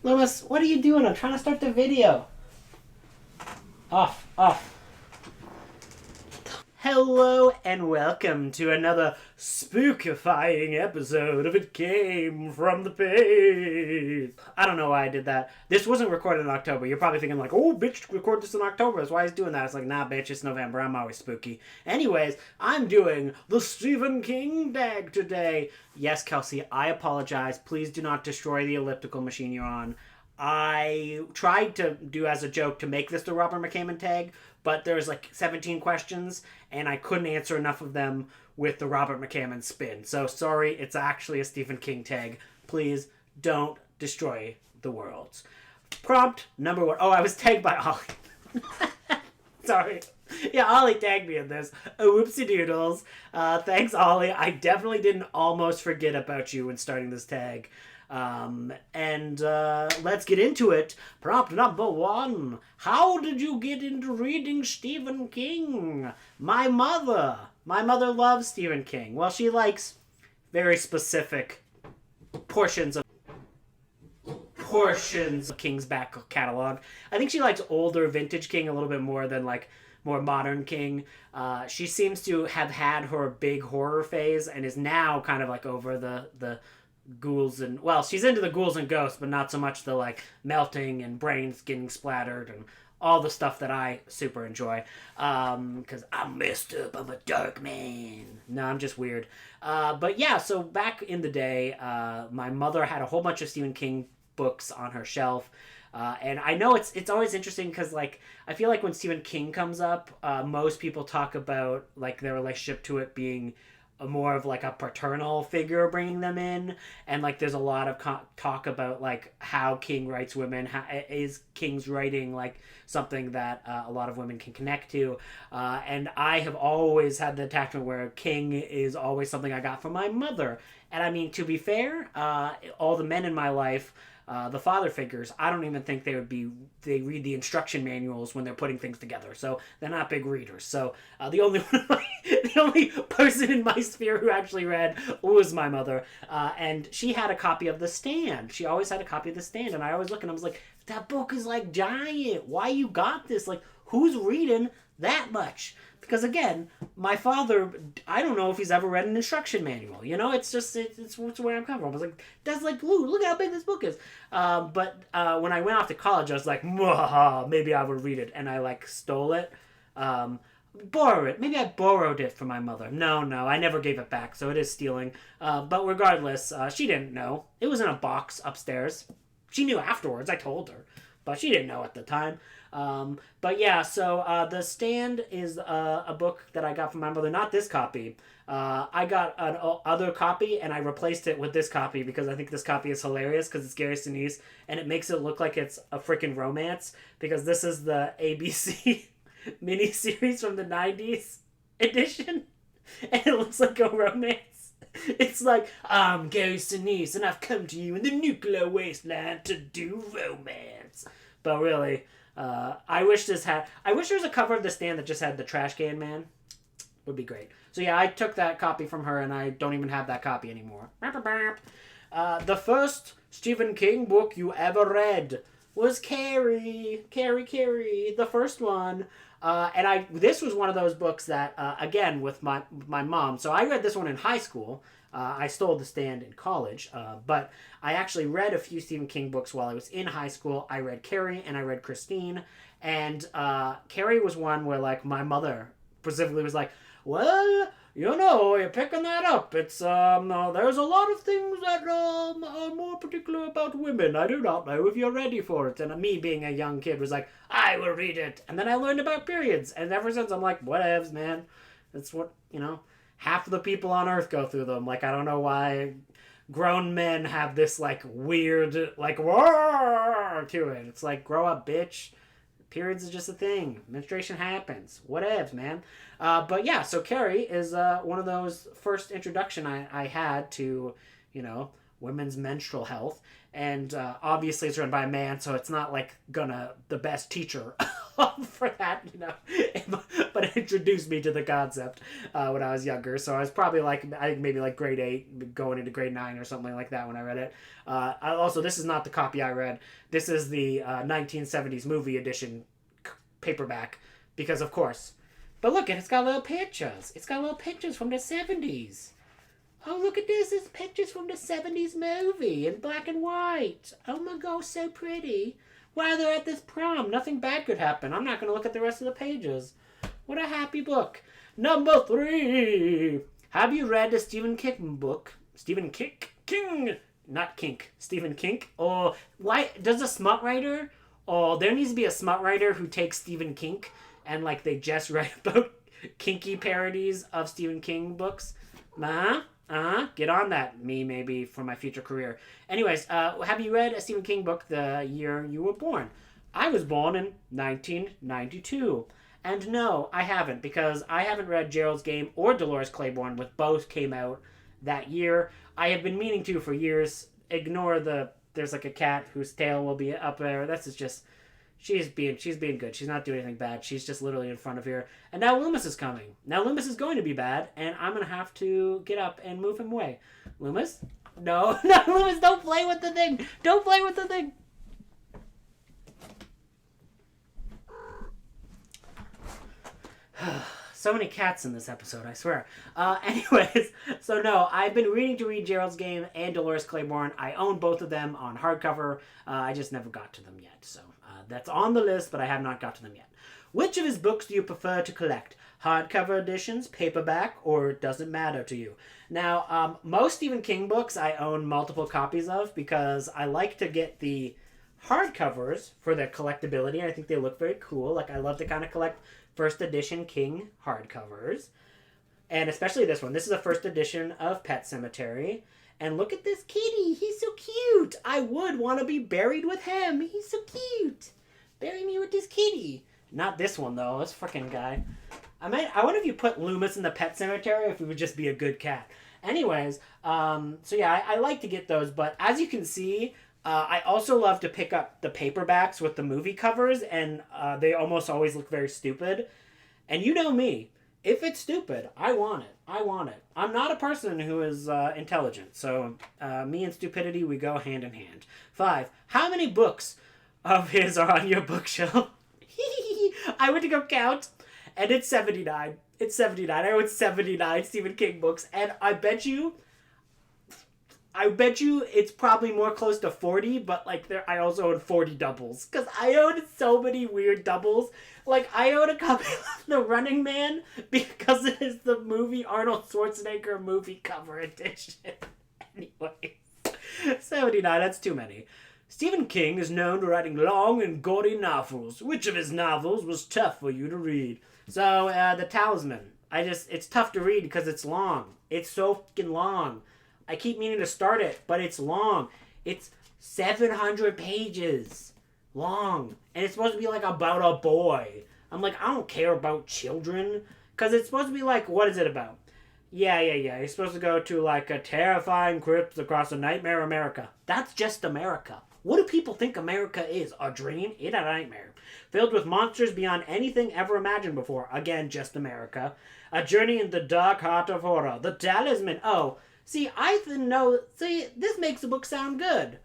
Lewis, what are you doing? I'm trying to start the video. Off, off. Hello and welcome to another spookifying episode of It Came From the Page. I don't know why I did that. This wasn't recorded in October. You're probably thinking like, oh, bitch, record this in October. That's why he's doing that. It's like, nah, bitch, it's November. I'm always spooky. Anyways, I'm doing the Stephen King tag today. Yes, Kelsey, I apologize. Please do not destroy the elliptical machine you're on. I tried to do as a joke to make this the Robert McCammon tag, but there's like 17 questions, and I couldn't answer enough of them with the Robert McCammon spin. So sorry, it's actually a Stephen King tag. Please don't destroy the world. Prompt number 1. Oh, I was tagged by Ollie. Sorry. Yeah, Ollie tagged me in this. Whoopsie doodles. Thanks, Ollie. I definitely didn't almost forget about you when starting this tag. Let's get into it. Prompt number 1. How did you get into reading Stephen King? My mother. My mother loves Stephen King. Well, she likes very specific portions of King's back catalog. I think she likes older vintage King a little bit more than like more modern King. She seems to have had her big horror phase and is now kind of like over the ghouls and, well, she's into the ghouls and ghosts, but not so much the like melting and brains getting splattered and all the stuff that I super enjoy. Because I'm messed up. I'm a dark man. No, I'm just weird. But yeah, so back in the day, my mother had a whole bunch of Stephen King books on her shelf. And I know it's always interesting because, like, I feel like when Stephen King comes up, most people talk about, like, their relationship to it being more of like a paternal figure bringing them in, and like there's a lot of talk about like how King writes women. Is King's writing like something that a lot of women can connect to, and I have always had the attachment where King is always something I got from my mother. And I mean, to be fair, all the men in my life, the father figures, I don't even think they read the instruction manuals when they're putting things together, so they're not big readers. So the only person in my sphere who actually read was my mother, and she had a copy of The Stand. She always had a copy of The Stand, and I always look and I was like, that book is like giant. Why you got this? Like, who's reading that much? Because again, my father, I don't know if he's ever read an instruction manual. You know, it's just, it's where I'm coming from. I was like, that's like, look how big this book is. But when I went off to college, I was like, maybe I would read it. And I like stole it. Borrow it. Maybe I borrowed it from my mother. No, I never gave it back. So it is stealing. But regardless, she didn't know. It was in a box upstairs. She knew afterwards. I told her. But she didn't know at the time. But yeah, so The Stand is a book that I got from my mother. Not this copy. I got an other copy, and I replaced it with this copy because I think this copy is hilarious because it's Gary Sinise, and it makes it look like it's a freaking romance because this is the ABC miniseries from the 90s edition, and it looks like a romance. It's like, I'm Gary Sinise, and I've come to you in the nuclear wasteland to do romance. But really, I wish there was a cover of The Stand that just had the trash can man. Would be great. So yeah, I took that copy from her, and I don't even have that copy anymore. The first Stephen King book you ever read was Carrie, the first one. And this was one of those books that, again, with my mom. So I read this one in high school. I stole The Stand in college, but I actually read a few Stephen King books while I was in high school. I read Carrie and I read Christine, and Carrie was one where like my mother specifically was like, well, you know, you're picking that up. It's there's a lot of things that are more particular about women. I do not know if you're ready for it. And me being a young kid was like, I will read it. And then I learned about periods, and ever since I'm like, whatevs, man. That's what, you know, half of the people on Earth go through them. Like, I don't know why grown men have this, like, weird, like, roar to it. It's like, grow up, bitch. Periods is just a thing. Menstruation happens. Whatevs, man. But yeah, so Carrie is one of those first introduction I had to, you know, women's menstrual health. And obviously it's written by a man, so it's not, like, the best teacher for that, but it introduced me to the concept when I was younger. So I was probably like, I think maybe like grade 8, going into grade 9 or something like that when I read it. Also, this is not the copy I read. This is the 1970s movie edition paperback, because of course. But look, it's got little pictures. It's got little pictures from the 70s. Oh, look at this. It's pictures from the 70s movie in black and white. Oh my god, so pretty. Wow, they're at this prom. Nothing bad could happen. I'm not going to look at the rest of the pages. What a happy book. Number 3. Have you read a Stephen King book? Stephen King? Not Kink. Stephen King? Or why does a smut writer? Oh, there needs to be a smut writer who takes Stephen King and like they just write about kinky parodies of Stephen King books. Get on that, me maybe for my future career. Anyways, have you read a Stephen King book the year you were born? I was born in 1992. And no, I haven't, because I haven't read Gerald's Game or Dolores Clainborne, which both came out that year. I have been meaning to for years. Ignore there's like a cat whose tail will be up there. That's just... She's being good. She's not doing anything bad. She's just literally in front of here. And now Loomis is coming. Now Loomis is going to be bad, and I'm going to have to get up and move him away. Loomis? No, Loomis, don't play with the thing. Don't play with the thing. So many cats in this episode, I swear. Anyways, so no, I've been to read Gerald's Game and Dolores Clainborne. I own both of them on hardcover. I just never got to them yet, so... that's on the list, but I have not got to them yet. Which of his books do you prefer to collect? Hardcover editions, paperback, or does it matter to you? Now, most Stephen King books I own multiple copies of because I like to get the hardcovers for their collectability. I think they look very cool. Like, I love to kind of collect first edition King hardcovers. And especially this one. This is a first edition of Pet Sematary. And look at this kitty. He's so cute. I would want to be buried with him. He's so cute. Bury me with this kitty. Not this one, though. This freaking guy. I wonder if you put Loomis in the Pet Cemetery, if he would just be a good cat. Anyways, so yeah, I like to get those. But as you can see, I also love to pick up the paperbacks with the movie covers. And they almost always look very stupid. And you know me. If it's stupid, I want it. I want it. I'm not a person who is intelligent. So me and stupidity, we go hand in hand. 5. How many books of his are on your bookshelf? I went to go count, and it's 79. It's 79. I own 79 Stephen King books, and I bet you it's probably more close to 40, but like I also own 40 doubles. Because I own so many weird doubles. Like, I own a copy of The Running Man because it is the movie Arnold Schwarzenegger movie cover edition. Anyways, 79, that's too many. Stephen King is known for writing long and gory novels. Which of his novels was tough for you to read? So, The Talisman. It's tough to read because it's long. It's so fucking long. I keep meaning to start it, but it's long. It's 700 pages long. And it's supposed to be like about a boy. I'm like, I don't care about children. Because it's supposed to be like, what is it about? Yeah. You're supposed to go to like a terrifying crypt across a nightmare America. That's just America. What do people think America is? A dream? It's a nightmare. Filled with monsters beyond anything ever imagined before. Again, just America. A journey in the dark heart of horror. The Talisman. Oh, see, this makes the book sound good.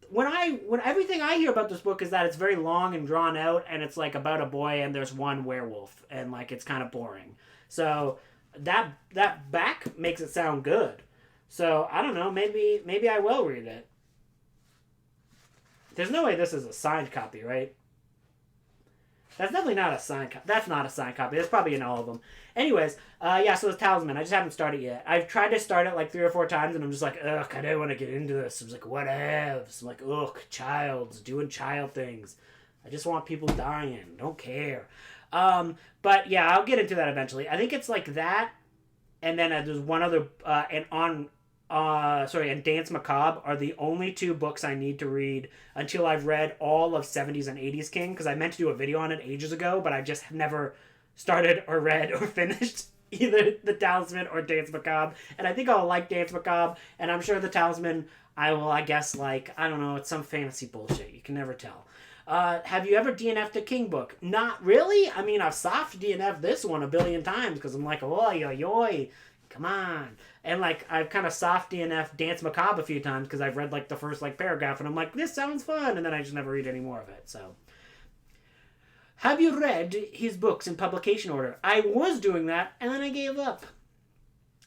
When everything I hear about this book is that it's very long and drawn out, and it's like about a boy and there's one werewolf, and like it's kind of boring. So that back makes it sound good. So I don't know, maybe I will read it. There's no way this is a signed copy, right? That's definitely not a signed copy. That's not a signed copy. That's probably in all of them. Anyways, so the Talisman. I just haven't started yet. I've tried to start it like 3 or 4 times, and I'm just like, ugh, I don't want to get into this. I was like, what ifs? I'm like, ugh, doing child things. I just want people dying. Don't care. But yeah, I'll get into that eventually. I think it's like that, and then there's one other, and Dance Macabre are the only 2 books I need to read until I've read all of 70s and 80s King, because I meant to do a video on it ages ago, but I just have never started or read or finished either The Talisman or Dance Macabre, and I think I'll like Dance Macabre, and I'm sure The Talisman I will, I guess, like, I don't know, it's some fantasy bullshit, you can never tell. Have you ever DNF'd a King book? Not really. I mean, I've soft DNF'd this one a billion times because I'm like, oi, oi, oi, come on. And like, I've kind of soft DNF'd Dance Macabre a few times because I've read like the first like paragraph and I'm like, this sounds fun, and then I just never read any more of it. So, have you read his books in publication order? I was doing that and then I gave up.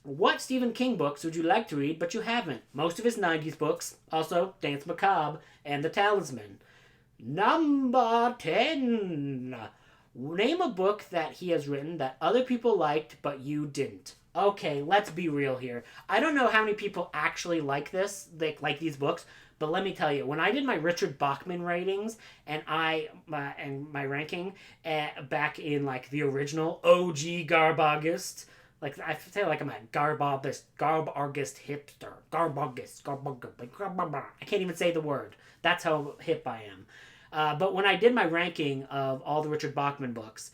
What Stephen King books would you like to read but you haven't? Most of his 90s books, also Dance Macabre and The Talisman. Number 10. Name a book that he has written that other people liked but you didn't. Okay, let's be real here. I don't know how many people actually like this, like these books, but let me tell you, when I did my Richard Bachman ratings and my ranking back in like the original OG Garbogist, like I feel like I'm a Garbogist hipster, I can't even say the word. That's how hip I am. But when I did my ranking of all the Richard Bachman books,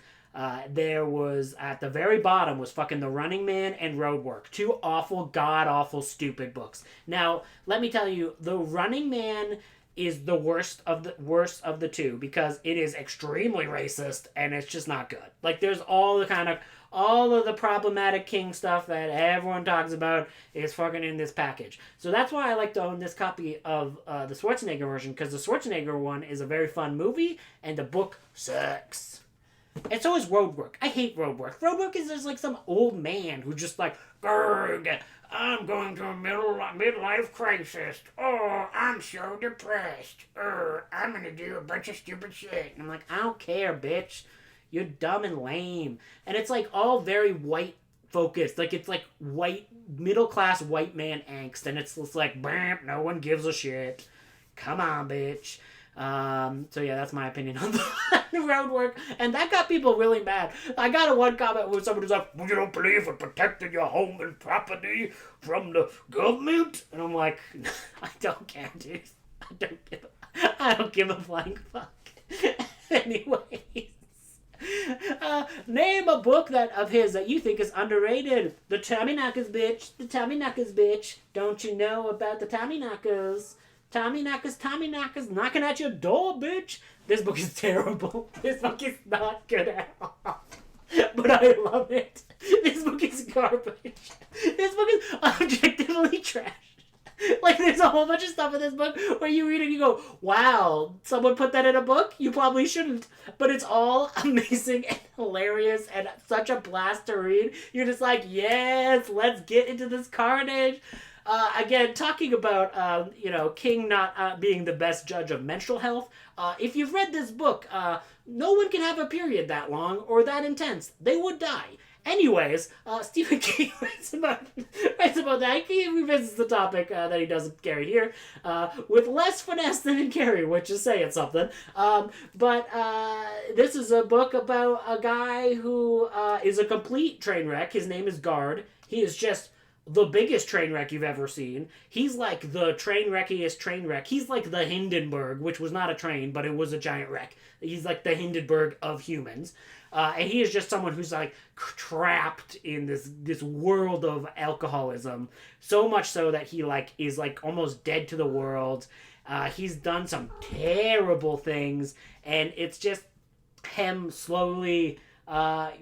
there was, at the very bottom, was fucking The Running Man and Roadwork. Two awful, god-awful, stupid books. Now, let me tell you, The Running Man is the worst of the two because it is extremely racist and it's just not good. Like, there's all of the problematic King stuff that everyone talks about is fucking in this package. So that's why I like to own this copy of the Schwarzenegger version, because the Schwarzenegger one is a very fun movie and the book sucks. And so is Roadwork. I hate Roadwork. Roadwork is just like some old man who's just like, Grg, I'm going to a midlife crisis. Oh, I'm so depressed. I'm going to do a bunch of stupid shit. And I'm like, I don't care, bitch. You're dumb and lame. And it's like all very white focused. Like it's like white, middle class white man angst. And it's just like, bam, no one gives a shit. Come on, bitch. So yeah, that's my opinion on the Roadwork, and that got people really mad. I got a one comment where someone was like, well, you don't believe in protecting your home and property from the government? And I'm like, I don't care, dude. I don't give a flying fuck. Anyways. Name a book of his that you think is underrated. The Tommyknockers, bitch. The Tommyknockers, bitch. Don't you know about the Tommyknockers? Tommyknockers, knocking at your door, bitch. This book is terrible. This book is not good at all. But I love it. This book is garbage. This book is objectively trash. Like, there's a whole bunch of stuff in this book where you read it and you go, wow, someone put that in a book? You probably shouldn't. But it's all amazing and hilarious and such a blast to read. You're just like, yes, let's get into this carnage. Again, talking about, King not being the best judge of menstrual health. If you've read this book, no one can have a period that long or that intense. They would die. Anyways, Stephen King writes about that. He revisits the topic that he does with Carrie here, with less finesse than in Carrie, which is saying something. But this is a book about a guy who is a complete train wreck. His name is Guard. He is just the biggest train wreck you've ever seen. He's like the train wreckiest train wreck. He's like the Hindenburg, which was not a train, but it was a giant wreck. He's like the Hindenburg of humans. And he is just someone who's like trapped in this world of alcoholism. So much so that he like is like almost dead to the world. He's done some terrible things. And it's just him slowly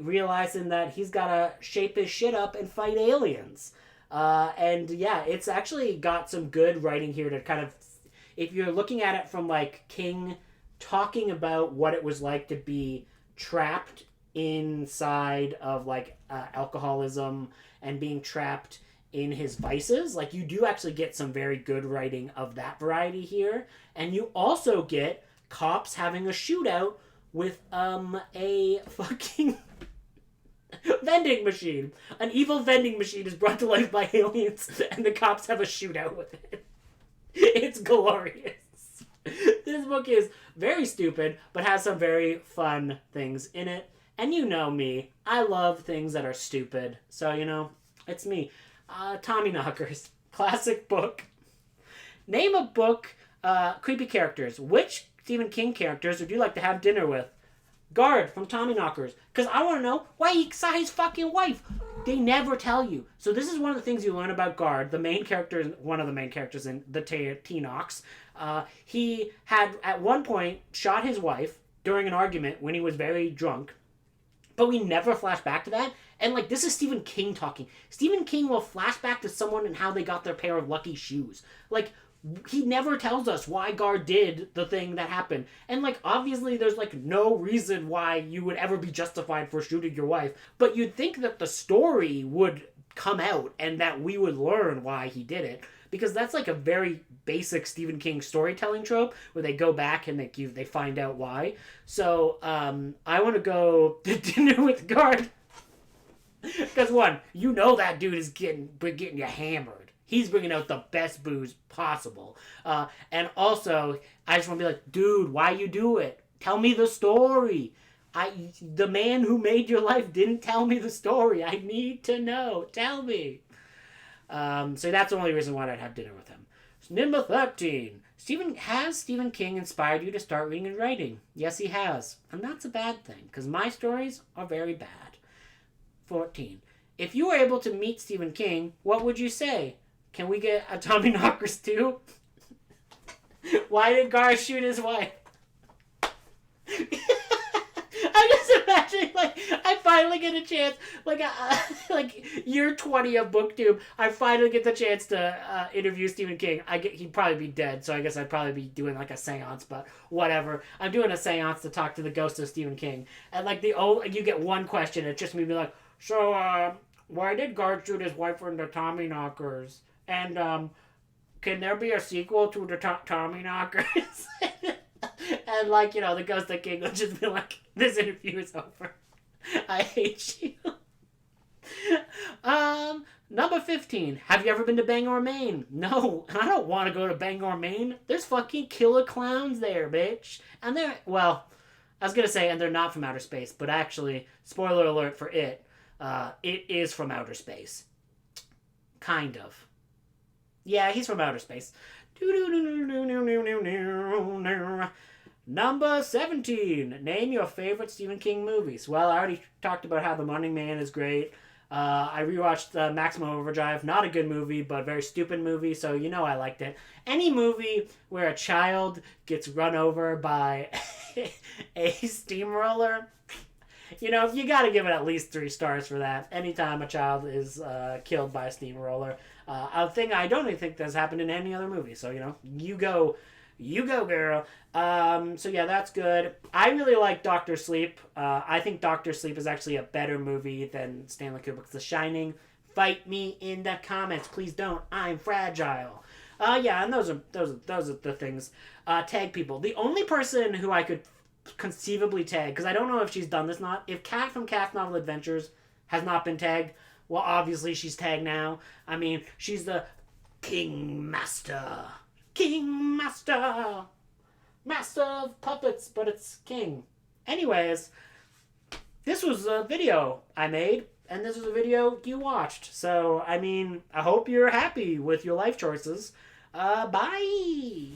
realizing that he's got to shape his shit up and fight aliens. And yeah, it's actually got some good writing here to kind of, if you're looking at it from like King talking about what it was like to be trapped inside of like alcoholism and being trapped in his vices, like you do actually get some very good writing of that variety here. And you also get cops having a shootout with a fucking vending machine. An evil vending machine is brought to life by aliens, and the cops have a shootout with it. It's glorious. This book is very stupid, but has some very fun things in it. And you know me, I love things that are stupid. So, it's me. Tommyknockers. Classic book. Name a book, creepy characters. Which Stephen King characters would you like to have dinner with? Guard from Tommyknockers. Because I want to know why he saw his fucking wife They never tell you. So this is one of the things you learn about Guard, the main character, one of the main characters in the T-Knox. He had, at one point, shot his wife during an argument when he was very drunk. But we never flash back to that. And, like, this is Stephen King talking. Stephen King will flash back to someone and how they got their pair of lucky shoes. Like, he never tells us why Guard did the thing that happened. And, like, obviously there's, like, no reason why you would ever be justified for shooting your wife. But you'd think that the story would come out and that we would learn why he did it. Because that's, like, a very basic Stephen King storytelling trope where they go back and they find out why. So, I want to go to dinner with Guard. Because, one, you know that dude is getting you hammered. He's bringing out the best booze possible. And also, I just want to be like, dude, why you do it? Tell me the story. The man who made your life didn't tell me the story. I need to know. Tell me. So that's the only reason why I'd have dinner with him. Number 13. Has Stephen King inspired you to start reading and writing? Yes, he has. And that's a bad thing, because my stories are very bad. 14. If you were able to meet Stephen King, what would you say? Can we get a Tommyknockers too? Why did Gar shoot his wife? I'm just imagining, like, I finally get a chance, like year 20 of BookTube, I finally get the chance to interview Stephen King. He'd probably be dead, so I guess I'd probably be doing, like, a seance, but whatever. I'm doing a seance to talk to the ghost of Stephen King. And, like, you get one question, it's just me being like, so, why did Guard shoot his wife in the Tommyknockers? And, can there be a sequel to the Tommyknockers? And, like, you know, the ghost of King would just be like, this interview is over. I hate you. Number 15. Have you ever been to Bangor, Maine? No, I don't want to go to Bangor, Maine. There's fucking killer clowns there, bitch. And they're, well, I was going to say, and they're not from outer space, but actually, spoiler alert for it is from outer space. Kind of. Yeah, he's from outer space. Number 17. Name your favorite Stephen King movies. Well, I already talked about how The Running Man is great. I rewatched Maximum Overdrive. Not a good movie, but a very stupid movie, so you know I liked it. Any movie where a child gets run over by a steamroller, you know, you gotta give it at least 3 stars for that. Anytime a child is killed by a steamroller. A thing I don't even think that's happened in any other movie, so, you know, you go, girl. So yeah, that's good. I really like Doctor Sleep. I think Doctor Sleep is actually a better movie than Stanley Kubrick's The Shining. Fight me in the comments, please don't. I'm fragile. Yeah, and those are the things. Tag people. The only person who I could conceivably tag, because I don't know if she's done this not. If Kat from Cat's Novel Adventures has not been tagged, well, obviously she's tagged now. I mean, she's the King Master. King Master. Master of puppets, but it's king. Anyways, this was a video I made, and this was a video you watched. So, I mean, I hope you're happy with your life choices. Bye!